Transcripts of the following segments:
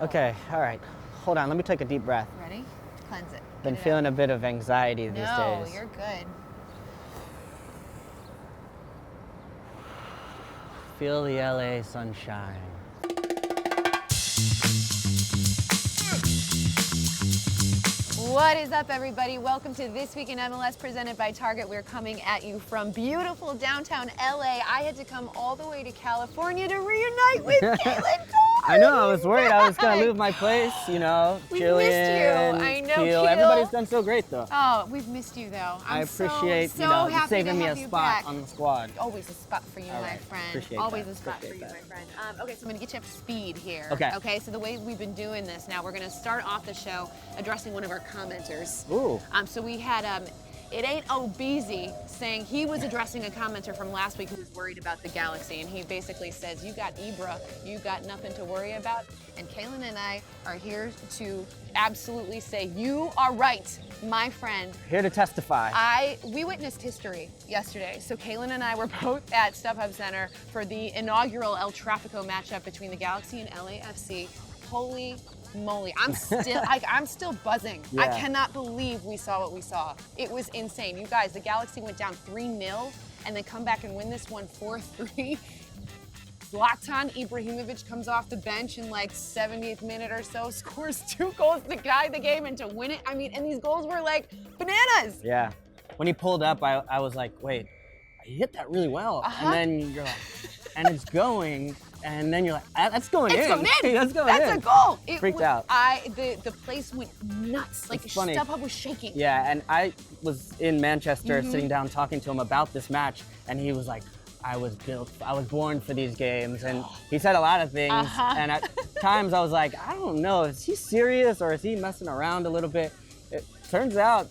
Okay, all right. Hold on, let me take a deep breath. Ready? Cleanse it. Been feeling a bit of anxiety these days. No, you're good. Feel the LA sunshine. What is up, everybody? Welcome to This Week in MLS presented by Target. We're coming at you from beautiful downtown LA. I had to come all the way to California to reunite with Calen. I know, I was worried I was going to lose my place, you know. We Jillian, missed you. I know, Keel. Keel. Everybody's done so great, though. Oh, we've missed you, though. I I'm appreciate, so you know, happy saving to me a have you spot back. on the squad. Always a spot for you, All my right. friend. Appreciate Always that. a spot Appreciate for you, that. my friend. Okay, so I'm going to get you up to speed here. Okay. So the way we've been doing this now, we're going to start off the show addressing one of our commenters. Ooh. So we had It Ain't Obeezy saying he was addressing a commenter from last week who was worried about the Galaxy, and he basically says, you got Ibra, you got nothing to worry about. And Calen and I are here to absolutely say, you are right, my friend. Here to testify. We witnessed history yesterday. So Calen and I were both at StubHub Center for the inaugural El Trafico matchup between the Galaxy and LAFC. Holy moly, I'm still buzzing. Yeah. I cannot believe we saw what we saw. It was insane. You guys, the Galaxy went down 3-0 and then come back and win this one 4-3. Zlatan Ibrahimovic comes off the bench in like 70th minute or so, scores 2 goals to tie the game and to win it. I mean, and these goals were like bananas. Yeah. When he pulled up, I was like, wait, he hit that really well. Uh-huh. And then you're like, and it's going, and then you're like, that's going in. It's going in. That's going in. That's a goal. Freaked out. The place went nuts. Like It's funny. StubHub was shaking. Yeah, and I was in Manchester Mm-hmm. sitting down talking to him about this match, and he was like, I was born for these games, and he said a lot of things, Uh-huh. and at times I was like, I don't know, is he serious or is he messing around a little bit? It turns out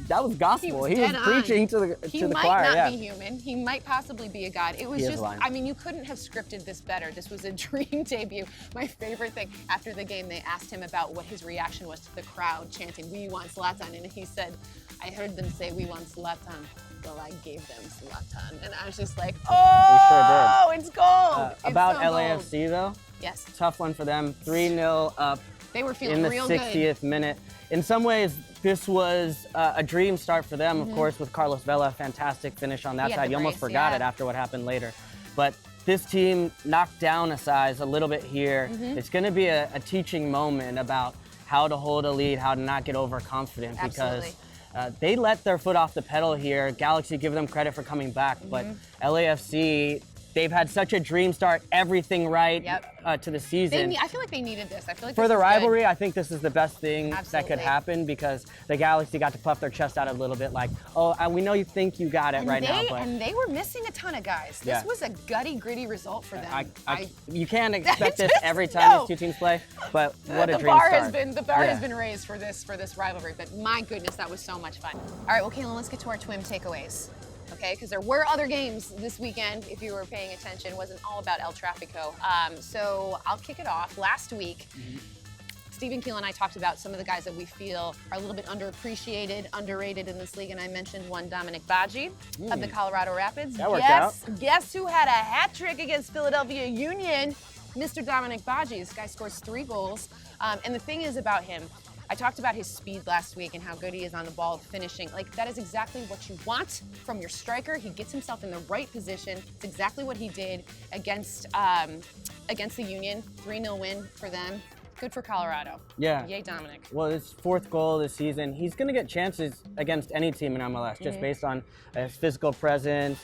that was gospel. He was dead preaching on. to the He choir. might not Yeah. be human. He might possibly be a god. It was He is just, lying. I mean, you couldn't have scripted this better. This was a dream debut. My favorite thing, after the game, they asked him about what his reaction was to the crowd chanting, "We want Zlatan," and he said, I heard them say, "We want Zlatan." Well, I gave them Zlatan. And I was just like, oh, it's gold. It's About so gold. LAFC though, Yes. tough one for them. 3-0 up They were feeling in the real 60th minute. In some ways, this was a dream start for them, of course, with Carlos Vela, fantastic finish on that He had side. the You almost brace, forgot yeah. it after what happened later. But this team knocked down a size a little bit here. Mm-hmm. It's going to be a teaching moment about how to hold a lead, how to not get overconfident, Absolutely. because they let their foot off the pedal here. Galaxy, give them credit for coming back, but Mm-hmm. LAFC, they've had such a dream start, everything right Yep. to the season. I feel like they needed this. I feel like For this the is good. rivalry, I think this is the best thing that Absolutely. could happen, because the Galaxy got to puff their chest out a little bit like, oh, we know you think you got it And right now, they, but and they were missing a ton of guys. This Yeah. was a gutty, gritty result for them. you can't expect this just- every time no. these two teams play, but what a the dream bar start. has Yeah. been raised for this rivalry, but my goodness, that was so much fun. All right, well, Calen, let's get to our twin takeaways, okay? Because there were other games this weekend, if you were paying attention. It wasn't all about El Trafico. So I'll kick it off. Last week, Stephen Keel and I talked about some of the guys that we feel are a little bit underappreciated, underrated in this league, and I mentioned one, Dominic Badji of the Colorado Rapids. That worked out. Guess who had a hat trick against Philadelphia Union? Mr. Dominic Badji. This guy scores 3 goals. And the thing is about him, I talked about his speed last week and how good he is on the ball finishing. Like, that is exactly what you want from your striker. He gets himself in the right position. It's exactly what he did against the Union. 3-0 win for them. Good for Colorado. Yeah. Yay, Dominic. Well, his 4th goal this season. He's going to get chances against any team in MLS, just based on his physical presence.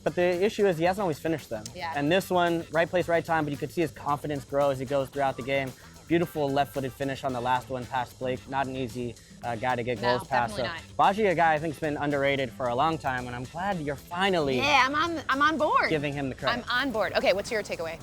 But the issue is he hasn't always finished them. Yeah. And this one, right place, right time, but you could see his confidence grow as he goes throughout the game. Beautiful left-footed finish on the last one past Blake. Not an easy guy to get No, goals past. definitely Badji, a guy I think has been underrated for a long time, and I'm glad you're finally Yeah, I'm on board. giving him the credit. I'm on board. Okay, what's your takeaway?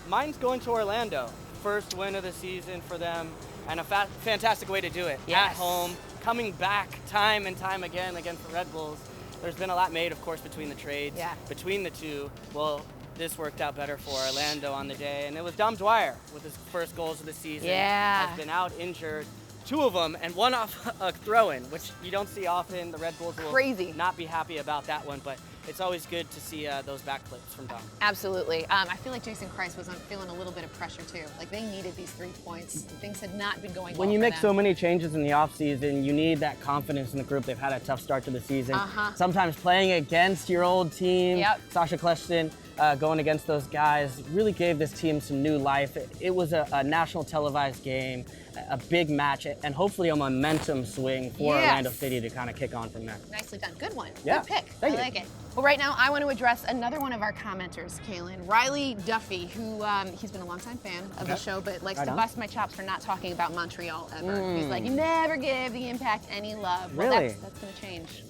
Mine's going to Orlando. First win of the season for them, and a fantastic way to do it. Yes. At home, coming back time and time again against the Red Bulls. There's been a lot made, of course, between the trades, Yeah. between the two. Well, this worked out better for Orlando on the day, and it was Dom Dwyer with his first goals of the season. Yeah. Has been out injured. 2 of them, and one off a throw-in, which you don't see often. The Red Bulls will Crazy. not be happy about that one, but it's always good to see those backflips from Dom. Absolutely. I feel like Jason Christ was feeling a little bit of pressure too. Like they needed these 3 points. Things had not been going well When you for make them. so many changes in the offseason, you need that confidence in the group. They've had a tough start to the season. Sometimes playing against your old team, Sasha Kleshton, going against those guys, really gave this team some new life. It was a national televised game, a big match, and hopefully a momentum swing for Orlando City to kind of kick on from there. Nicely done. Good one. Yeah. Good pick. Thank you. I like it. Well, right now I want to address another one of our commenters, Calen, Riley Duffy, who he's been a longtime fan of the show, but likes to bust my chops for not talking about Montreal ever. He's like, you never give the Impact any love. Well, Really? that's going to change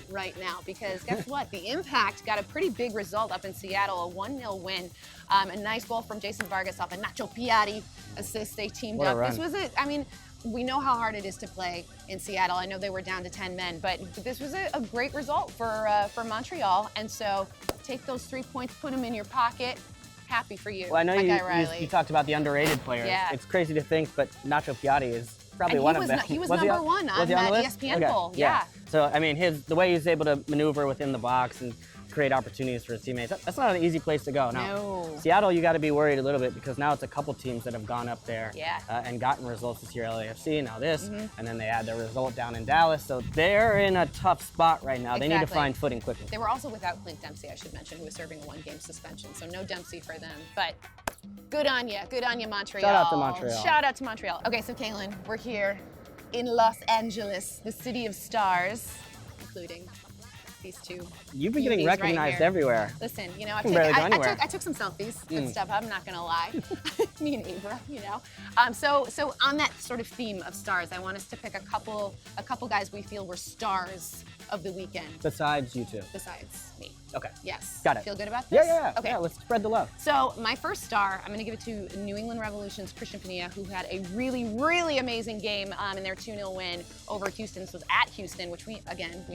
right now, because guess what? The Impact got a pretty big result up in Seattle, a 1-0 win. A nice goal from Jason Vargas off a Nacho Piatti assist. They teamed What a up. run. This was I mean, we know how hard it is to play in Seattle. I know they were down to 10 men, but this was a great result for Montreal. And so take those 3 points, put them in your pocket. Happy for you. Well, I know my guy Riley. you talked about the underrated players. Yeah. It's crazy to think, but Nacho Piatti is probably And one he of them. he was he number one on was he on that the list? ESPN Okay. poll. Yeah. So, I mean, the way he's able to maneuver within the box and create opportunities for his teammates, that's not an easy place to go. Now, No. Seattle, you got to be worried a little bit because now it's a couple teams that have gone up there Yeah. and gotten results this year. LAFC, now this, and then they had their result down in Dallas. So they're in a tough spot right now. They need to Exactly. find footing quickly. They were also without Clint Dempsey, I should mention, who was serving a 1-game suspension. So no Dempsey for them. But good on you. Good on you, Montreal. Shout out to Montreal. Shout out to Montreal. Okay, so Calen, we're here in Los Angeles, the city of stars, including these two. You've been getting beauties right recognized here. everywhere. Listen, you know, can barely go anywhere. I took some selfies and stuff. I'm not gonna lie. Me and Ibra, you know. So on that sort of theme of stars, I want us to pick a couple guys we feel were stars of the weekend. Besides you two. Besides me. Okay. Yes. Got it. Feel good about this? Yeah. Okay. Yeah, let's spread the love. So my first star, I'm going to give it to New England Revolution's Christian Pinilla, who had a really, really amazing game in their 2-0 win over Houston. So it was at Houston, which we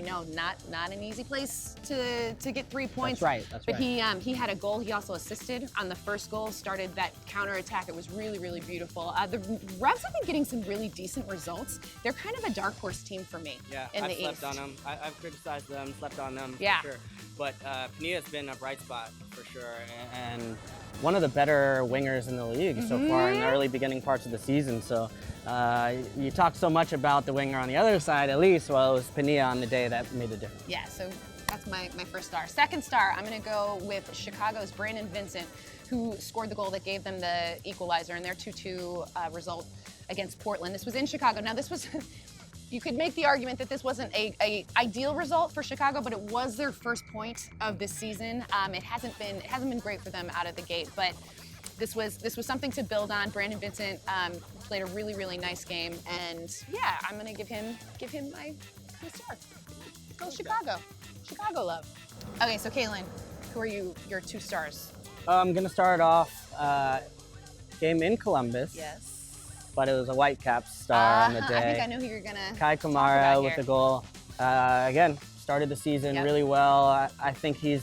know not an easy place to get 3 points. That's right. But he had a goal. He also assisted on the first goal, started that counterattack. It was really, really beautiful. The Revs have been getting some really decent results. They're kind of a dark horse team for me in the East. I've slept on them. I've criticized them, slept on them Yeah. for sure. But Panilla's been a bright spot for sure. And one of the better wingers in the league so far in the early beginning parts of the season. So you talk so much about the winger on the other side, at least. Well, it was Pinilla on the day that made the difference. Yeah, so that's my first star. Second star, I'm going to go with Chicago's Brandon Vincent, who scored the goal that gave them the equalizer in their 2-2 result against Portland. This was in Chicago. Now, this was... You could make the argument that this wasn't a ideal result for Chicago, but it was their first point of this season. It hasn't been great for them out of the gate, but this was something to build on. Brandon Vincent played a really, really nice game, and yeah, I'm gonna give him my star. Go Chicago, Chicago love. Okay, so Calen, who are your 2 stars? I'm going to start off game in Columbus. Yes. But it was a Whitecaps star on the day. I think I know who you're gonna. Kai talk Kamara about with here. the goal. Again, started the season really well. I think he's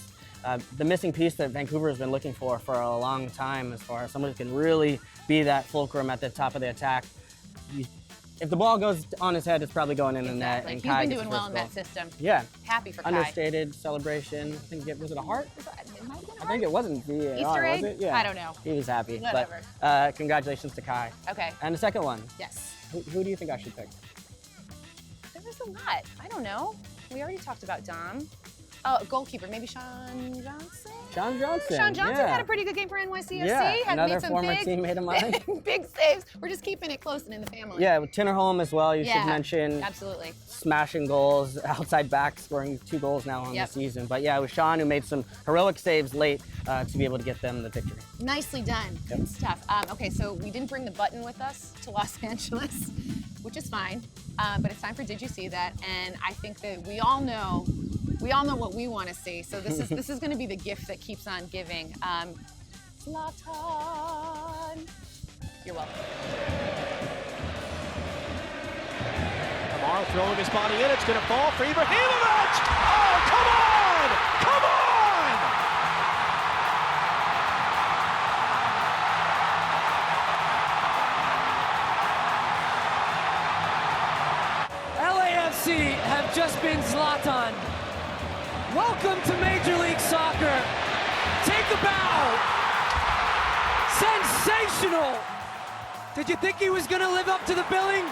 the missing piece that Vancouver has been looking for a long time, as far as someone who can really be that fulcrum at the top of the attack. If the ball goes on his head, it's probably going in the net. And He's Kai been gets doing the well first in goal. that system. Yeah. Happy for Kai. Understated celebration. I think was it a heart? It might have been a I think it wasn't VAR, Easter egg? was it? Yeah. I don't know. He was happy. Whatever. But congratulations to Kai. Okay. And the second one, Yes. who do you think I should pick? There was a lot. I don't know. We already talked about Dom. Oh, goalkeeper, maybe Sean Johnson? Sean Johnson. Sean Johnson yeah. had a pretty good game for NYCFC. Yeah, had another made some former big, teammate of mine. big saves. We're just keeping it close and in the family. Yeah, with Tinnerholm as well, you should mention. Absolutely. Smashing goals, outside back, scoring 2 goals now on the season. But yeah, it was Sean who made some heroic saves late to be able to get them the victory. Nicely done. Good stuff. Okay, so we didn't bring the button with us to Los Angeles, which is fine. But it's time for Did You See That? And I think that we all know what we want to see. So this is going to be the gift that keeps on giving. Zlatan. You're welcome. Kamara throwing his body in. It's going to fall for Ibrahimovic. Oh, come on! Come on! LAFC have just been Zlatan. Welcome to Major League Soccer. Take a bow. Sensational. Did you think he was going to live up to the billing?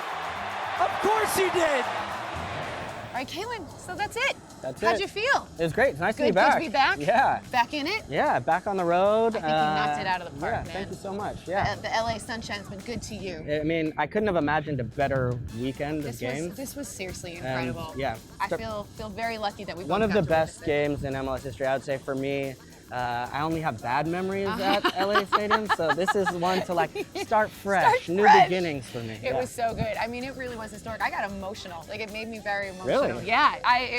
Of course he did. All right, Calen, so that's it. That's How'd it. you feel? It was great. It's nice to be Good back. to be back? Yeah. Back in it? Yeah, back on the road. I think you knocked it out of the park, yeah, man. Thank you so much. Yeah. The LA sunshine's been good to you. I mean, I couldn't have imagined a better weekend of games. This was seriously incredible. Yeah. I feel very lucky that we both One of got the to best witness it. games in MLS history, I would say, for me. I only have bad memories at LA Stadium, so this is one to like start fresh, new beginnings for me. It was so good. I mean, it really was historic. I got emotional. Like, it made me very emotional. Really? Yeah.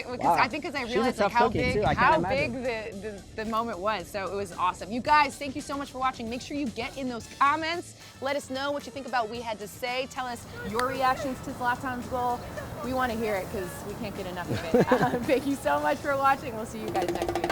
Wow. I think because I She's a realized like tough how cookie, big too. I can't imagine. the moment was. So it was awesome. You guys, thank you so much for watching. Make sure you get in those comments. Let us know what you think about what we had to say. Tell us your reactions to Zlatan's goal. We want to hear it because we can't get enough of it. Thank you so much for watching. We'll see you guys next week.